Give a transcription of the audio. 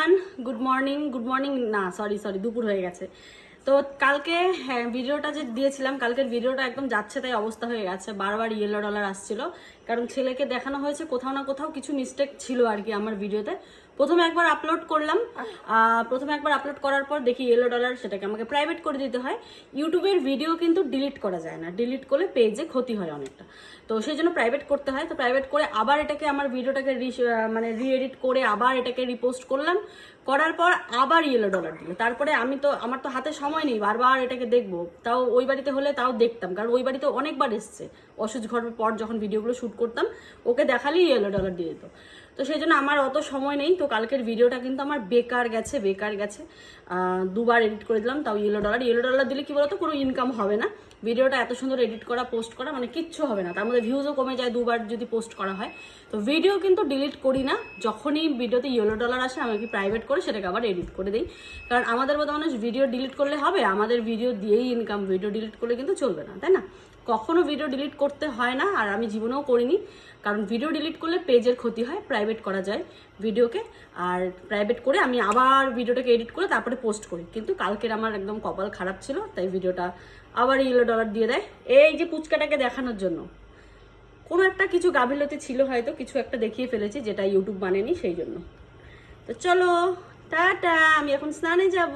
Everyone, good morning না sorry দুপুর হয়ে গেছে। তো কালকে ভিডিওটা যে দিয়েছিলাম, কালকের ভিডিওটা একদম যাচ্ছে তাই অবস্থা হয়ে গেছে। বারবার ইয়েলো ডলার আসছিল, কারণ ছেলেকে দেখানো হয়েছে কোথাও না কোথাও কিছু মিস্টেক ছিল আর কি আমার ভিডিওতে। প্রথমে একবার আপলোড করলাম, করার পর দেখি ইয়েলো ডলার, সেটাকে আমাকে প্রাইভেট করে দিতে হয়। ইউটিউবের ভিডিও কিন্তু ডিলিট করা যায় না, ডিলিট করলে পেজে ক্ষতি হয় অনেকটা, তো সেই জন্য প্রাইভেট করতে হয়। তো প্রাইভেট করে আবার এটাকে আমার ভিডিওটাকে রিএডিট করে আবার এটাকে রিপোস্ট করলাম, করার পর আবার ইয়েলো ডলার দিল। তারপরে আমার তো হাতে সময় নেই বারবার এটাকে দেখবো, তাও ওই বাড়িতে হলে তাও দেখতাম, কারণ ওই বাড়িতে অনেকবার এসছে। অসুচ ঘরের পর যখন ভিডিওগুলো শ্যুট করতাম, ওকে দেখালেই ইয়েলো ডলার দিয়ে দিত। তো সেই জন্য আমার অত সময় নেই। তো কালকের ভিডিওটা কিন্তু আমার বেকার গেছে। দুবার এডিট করে দিলাম, তাও ইয়েলো ডলার দিলে কি বলতো, কোনো ইনকাম হবে না। ভিডিওটা এত সুন্দর এডিট করা, পোস্ট করা, মানে কিচ্ছু হবে না, তার মধ্যে ভিউজও কমে যায় দুবার যদি পোস্ট করা হয়। তো ভিডিও কিন্তু ডিলিট করি না, যখনই ভিডিওতে ইয়েলো ডলার আসে আমি কি প্রাইভেট করে সেটাকে আবার এডিট করে দিই। কারণ আমাদের মতো মানুষ ভিডিও ডিলিট করলে হবে? আমাদের ভিডিও দিয়েই ইনকাম, ভিডিও ডিলিট করলে কিন্তু চলবে না, তাই না? কখনো ভিডিও ডিলিট করতে হয় না, আর আমি জীবনেও করিনি। কারণ ভিডিও ডিলিট করলে পেজের ক্ষতি হয়, প্রাইভেট করা যায় ভিডিওকে। আর প্রাইভেট করে আমি আবার ভিডিওটাকে এডিট করে তারপরে পোস্ট করি। কিন্তু কালকের আমার একদম কপাল খারাপ ছিল, তাই ভিডিওটা আবার ইয়েলো ডলার দিয়ে দেয় এই যে পুচকাটাকে দেখানোর জন্য। কোনো একটা কিছু গাফিলতি ছিল, হয়তো কিছু একটা দেখিয়ে ফেলেছি যেটা ইউটিউব মানেনি, সেই জন্য। তো চলো টাটা, আমি এখন স্নানে যাব।